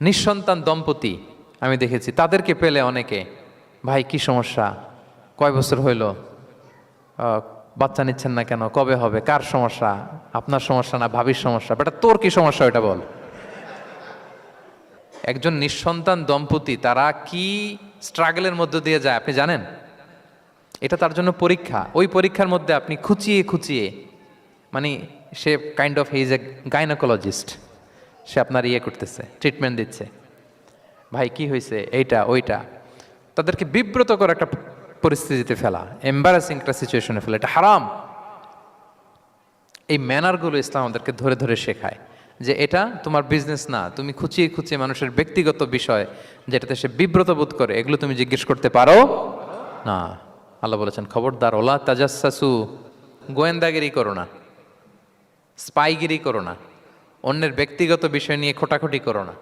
নিঃসন্তান দম্পতি আমি দেখেছি, তাদেরকে পেলে অনেকে, ভাই কি সমস্যা, কয় বছর হইল, বাচ্চা নিচ্ছেন না কেন, কবে হবে, কার সমস্যা, আপনার সমস্যা না ভাবির সমস্যা, বেটা তোর কি সমস্যা এটা বল। একজন নিঃসন্তান দম্পতি তারা কি স্ট্রাগলের মধ্য দিয়ে যায় আপনি জানেন? এটা তার জন্য পরীক্ষা। ওই পরীক্ষার মধ্যে আপনি খুঁচিয়ে খুঁচিয়ে, মানে সে kind of his a gynaecologist, সে আপনার ইয়ে করতেছে, ট্রিটমেন্ট দিচ্ছে, ভাই কি হয়েছে, এইটা ওইটা, তাদেরকে বিব্রত করে একটা পরিস্থিতিতে ফেলা, এম্বারাসিং একটা সিচুয়েশনে ফেলা, এটা হারাম। এই ম্যানারগুলো ইসলাম আমাদেরকে ধরে ধরে শেখায় যে এটা তোমার বিজনেস না, তুমি খুঁচিয়ে খুঁচিয়ে মানুষের ব্যক্তিগত বিষয় যেটাতে সে বিব্রত বোধ করে এগুলো তুমি জিজ্ঞেস করতে পারো না। আল্লাহ বলেছেন খবরদার, ওলা তাজাসসু, গোয়েন্দাগিরি করো না, স্পাইগিরি করো না, অন্যের ব্যক্তিগত বিষয় নিয়ে খোটাখুটি করো না।